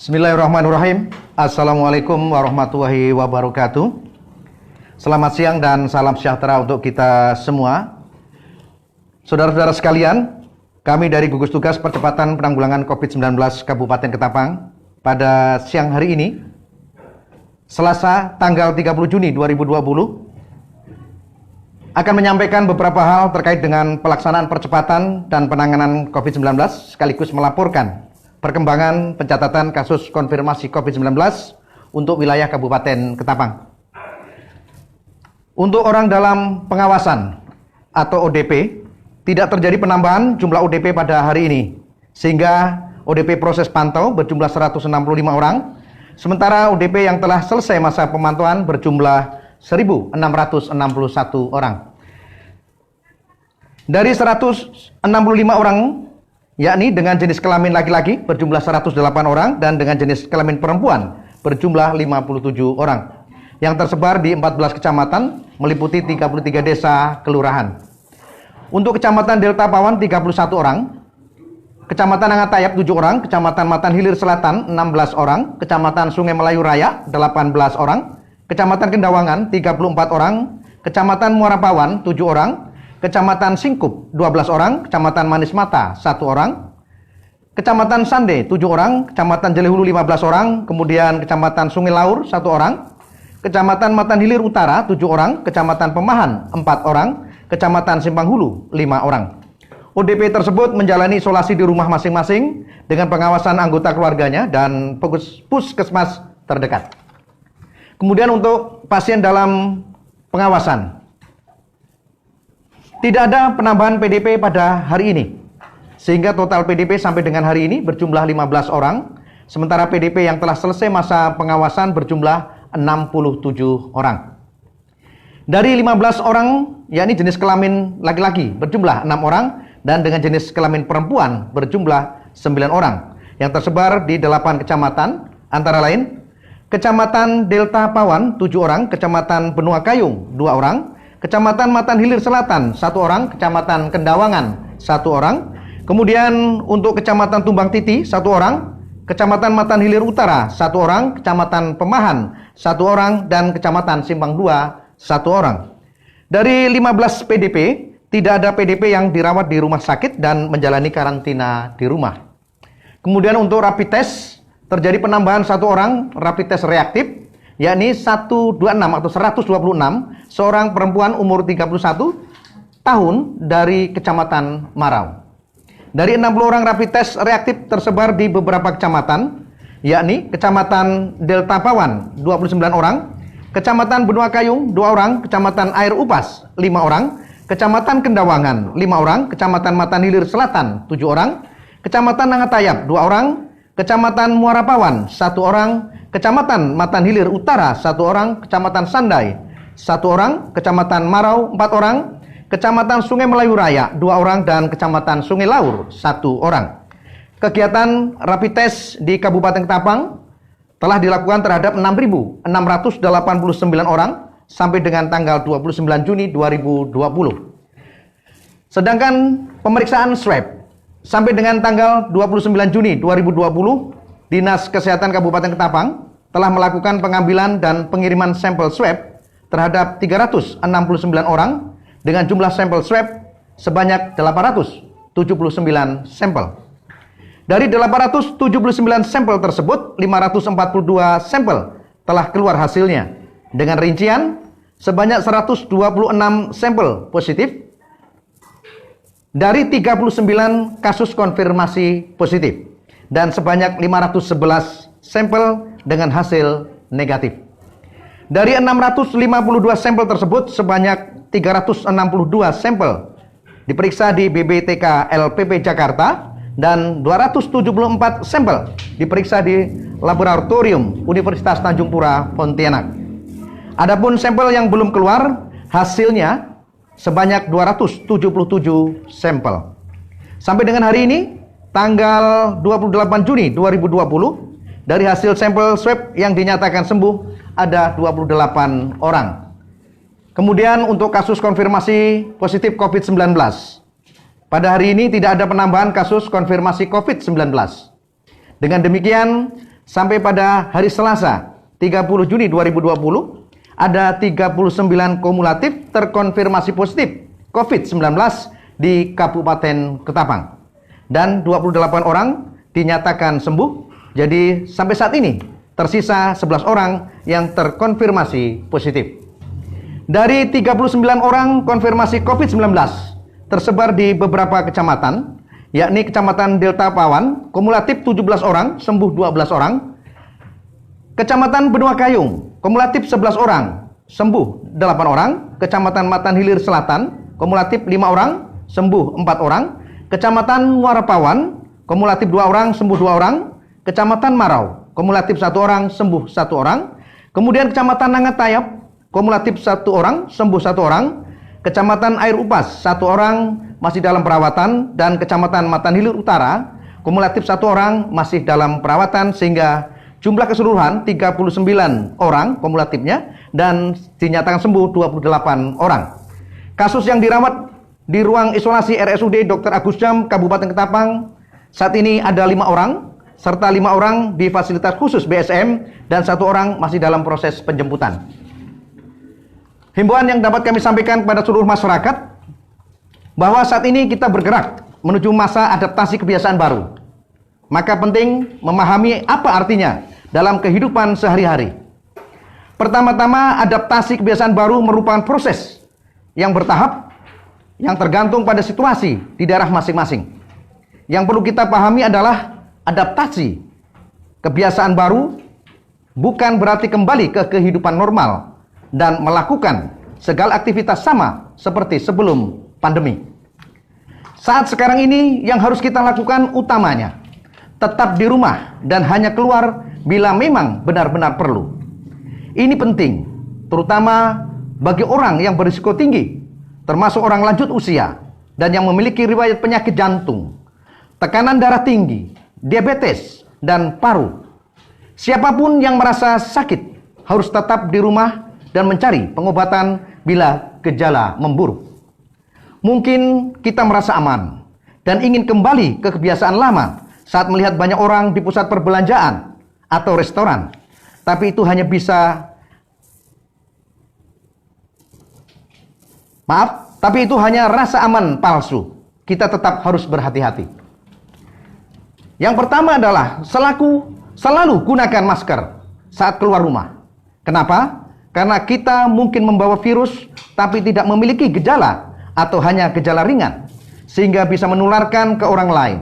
Bismillahirrahmanirrahim. Assalamualaikum warahmatullahi wabarakatuh. Selamat siang dan salam sejahtera untuk kita semua. Saudara-saudara sekalian, kami dari Gugus Tugas Percepatan Penanggulangan COVID-19 Kabupaten Ketapang pada siang hari ini, Selasa tanggal 30 Juni 2020, akan menyampaikan beberapa hal terkait dengan pelaksanaan percepatan dan penanganan COVID-19 sekaligus melaporkan perkembangan pencatatan kasus konfirmasi COVID-19 untuk wilayah Kabupaten Ketapang. Untuk orang dalam pengawasan atau ODP, tidak terjadi penambahan jumlah ODP pada hari ini, sehingga ODP proses pantau berjumlah 165 orang, sementara ODP yang telah selesai masa pemantauan berjumlah 1.661 orang. Dari 165 orang, yakni dengan jenis kelamin laki-laki berjumlah 108 orang dan dengan jenis kelamin perempuan berjumlah 57 orang yang tersebar di 14 kecamatan meliputi 33 desa kelurahan. Untuk Kecamatan Delta Pawan 31 orang, Kecamatan Angatayap 7 orang, Kecamatan Matan Hilir Selatan 16 orang, Kecamatan Sungai Melayu Raya 18 orang, Kecamatan Kendawangan 34 orang, Kecamatan Muara Pawan 7 orang, Kecamatan Singkup 12 orang, Kecamatan Manis Mata 1 orang, Kecamatan Sande 7 orang, Kecamatan Jelihulu 15 orang, kemudian Kecamatan Sungai Laur 1 orang, Kecamatan Matan Hilir Utara 7 orang, Kecamatan Pemahan 4 orang, Kecamatan Simpang Hulu 5 orang. ODP tersebut menjalani isolasi di rumah masing-masing dengan pengawasan anggota keluarganya dan puskesmas terdekat. Kemudian untuk pasien dalam pengawasan, tidak ada penambahan PDP pada hari ini, sehingga total PDP sampai dengan hari ini berjumlah 15 orang, sementara PDP yang telah selesai masa pengawasan berjumlah 67 orang. Dari 15 orang, yakni jenis kelamin laki-laki berjumlah 6 orang, dan dengan jenis kelamin perempuan berjumlah 9 orang, yang tersebar di 8 kecamatan, antara lain Kecamatan Delta Pawan 7 orang, Kecamatan Benua Kayung 2 orang, Kecamatan Matan Hilir Selatan 1 orang, Kecamatan Kendawangan 1 orang, kemudian untuk Kecamatan Tumbang Titi 1 orang, Kecamatan Matan Hilir Utara 1 orang, Kecamatan Pemahan 1 orang, dan Kecamatan Simpang 2 1 orang. Dari 15 PDP, tidak ada PDP yang dirawat di rumah sakit dan menjalani karantina di rumah. Kemudian untuk rapid test, terjadi penambahan 1 orang rapid test reaktif, yakni 126 atau 126, seorang perempuan umur 31 tahun dari Kecamatan Marau. Dari 60 orang rapid test reaktif tersebar di beberapa kecamatan, yakni Kecamatan Delta Pawan 29 orang, Kecamatan Benua Kayung 2 orang, Kecamatan Air Upas 5 orang, Kecamatan Kendawangan 5 orang, Kecamatan Matan Hilir Selatan 7 orang, Kecamatan Angatayap 2 orang, Kecamatan Muara Pawan 1 orang, Kecamatan Matan Hilir Utara 1 orang, Kecamatan Sandai 1 orang, Kecamatan Marau 4 orang, Kecamatan Sungai Melayu Raya 2 orang, dan Kecamatan Sungai Laur 1 orang. Kegiatan rapid test di Kabupaten Ketapang telah dilakukan terhadap 6.689 orang sampai dengan tanggal 29 Juni 2020. Sedangkan pemeriksaan swab sampai dengan tanggal 29 Juni 2020, Dinas Kesehatan Kabupaten Ketapang telah melakukan pengambilan dan pengiriman sampel swab terhadap 369 orang dengan jumlah sampel swab sebanyak 879 sampel. Dari 879 sampel tersebut, 542 sampel telah keluar hasilnya dengan rincian sebanyak 126 sampel positif dari 39 kasus konfirmasi positif dan sebanyak 511 sampel dengan hasil negatif. Dari 652 sampel tersebut, sebanyak 362 sampel diperiksa di BBTK LPP Jakarta dan 274 sampel diperiksa di Laboratorium Universitas Tanjung Pura Pontianak. Adapun sampel yang belum keluar hasilnya sebanyak 277 sampel. Sampai dengan hari ini, tanggal 28 Juni 2020, dari hasil sampel swab yang dinyatakan sembuh ada 28 orang. Kemudian untuk kasus konfirmasi positif COVID-19, pada hari ini tidak ada penambahan kasus konfirmasi COVID-19. Dengan demikian, sampai pada hari Selasa 30 Juni 2020 ada 39 kumulatif terkonfirmasi positif COVID-19 di Kabupaten Ketapang dan 28 orang dinyatakan sembuh. Jadi sampai saat ini tersisa 11 orang yang terkonfirmasi positif. Dari 39 orang konfirmasi COVID-19 tersebar di beberapa kecamatan, yakni Kecamatan Delta Pawan, kumulatif 17 orang, sembuh 12 orang. Kecamatan Benua Kayung, kumulatif 11 orang, sembuh 8 orang. Kecamatan Matan Hilir Selatan, kumulatif 5 orang, sembuh 4 orang. Kecamatan Muara Pawan, kumulatif 2 orang, sembuh 2 orang. Kecamatan Marau, kumulatif 1 orang, sembuh 1 orang. Kemudian Kecamatan Nangatayap, kumulatif 1 orang, sembuh 1 orang. Kecamatan Air Upas, 1 orang masih dalam perawatan. Dan Kecamatan Matan Hilir Utara, kumulatif 1 orang masih dalam perawatan, sehingga jumlah keseluruhan 39 orang kumulatifnya dan dinyatakan sembuh 28 orang. Kasus yang dirawat di ruang isolasi RSUD Dr. Agus Jam Kabupaten Ketapang saat ini ada 5 orang, serta 5 orang di fasilitas khusus BSM dan 1 orang masih dalam proses penjemputan. Himbauan yang dapat kami sampaikan kepada seluruh masyarakat bahwa saat ini kita bergerak menuju masa adaptasi kebiasaan baru. Maka penting memahami apa artinya dalam kehidupan sehari-hari. Pertama-tama, adaptasi kebiasaan baru merupakan proses yang bertahap, yang tergantung pada situasi di daerah masing-masing. Yang perlu kita pahami adalah adaptasi kebiasaan baru bukan berarti kembali ke kehidupan normal dan melakukan segala aktivitas sama seperti sebelum pandemi. Saat sekarang ini yang harus kita lakukan utamanya tetap di rumah dan hanya keluar bila memang benar-benar perlu. Ini penting, terutama bagi orang yang berisiko tinggi, termasuk orang lanjut usia dan yang memiliki riwayat penyakit jantung, tekanan darah tinggi, diabetes, dan paru. Siapapun yang merasa sakit harus tetap di rumah dan mencari pengobatan bila gejala memburuk. Mungkin kita merasa aman dan ingin kembali ke kebiasaan lama saat melihat banyak orang di pusat perbelanjaan atau restoran. Tapi itu hanya bisa tapi itu hanya rasa aman palsu. Kita tetap harus berhati-hati. Yang pertama adalah selalu gunakan masker saat keluar rumah. Kenapa? Karena kita mungkin membawa virus tapi tidak memiliki gejala atau hanya gejala ringan sehingga bisa menularkan ke orang lain.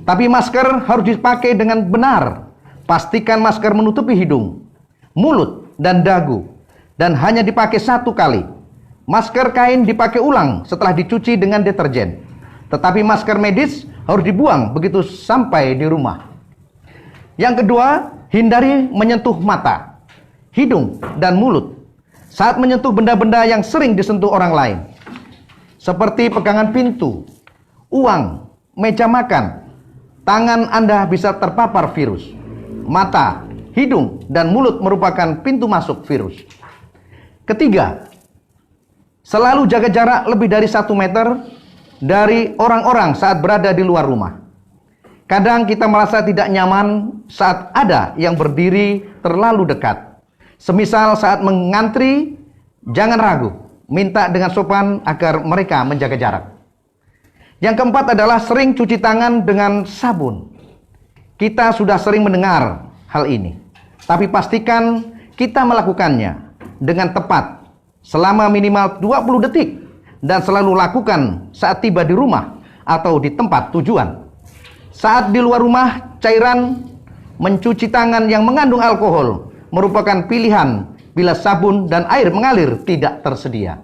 Tapi masker harus dipakai dengan benar. Pastikan masker menutupi hidung, mulut, dan dagu dan hanya dipakai 1 kali. Masker kain dipakai ulang setelah dicuci dengan deterjen. Tetapi masker medis harus dibuang begitu sampai di rumah. Yang kedua, hindari menyentuh mata, hidung, dan mulut saat menyentuh benda-benda yang sering disentuh orang lain, seperti pegangan pintu, uang, meja makan. Tangan Anda bisa terpapar virus. Mata, hidung, dan mulut merupakan pintu masuk virus. Ketiga, selalu jaga jarak lebih dari 1 meter dari orang-orang saat berada di luar rumah. Kadang kita merasa tidak nyaman saat ada yang berdiri terlalu dekat. Semisal saat mengantri, jangan ragu, minta dengan sopan agar mereka menjaga jarak. Yang keempat adalah sering cuci tangan dengan sabun. Kita sudah sering mendengar hal ini, tapi pastikan kita melakukannya dengan tepat selama minimal 20 detik dan selalu lakukan saat tiba di rumah atau di tempat tujuan. Saat di luar rumah, cairan mencuci tangan yang mengandung alkohol merupakan pilihan bila sabun dan air mengalir tidak tersedia.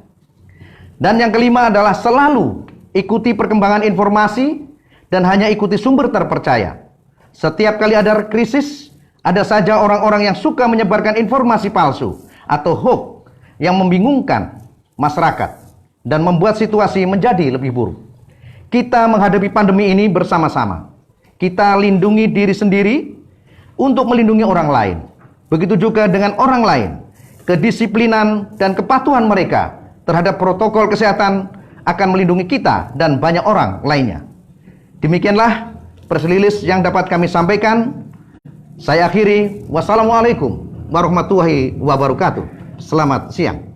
Dan yang kelima adalah selalu ikuti perkembangan informasi dan hanya ikuti sumber terpercaya. Setiap kali ada krisis, ada saja orang-orang yang suka menyebarkan informasi palsu atau hoax yang membingungkan masyarakat dan membuat situasi menjadi lebih buruk. Kita menghadapi pandemi ini bersama-sama. Kita lindungi diri sendiri untuk melindungi orang lain. Begitu juga dengan orang lain. Kedisiplinan dan kepatuhan mereka terhadap protokol kesehatan akan melindungi kita dan banyak orang lainnya. Demikianlah press release yang dapat kami sampaikan. Saya akhiri, wassalamualaikum warahmatullahi wabarakatuh. Selamat siang.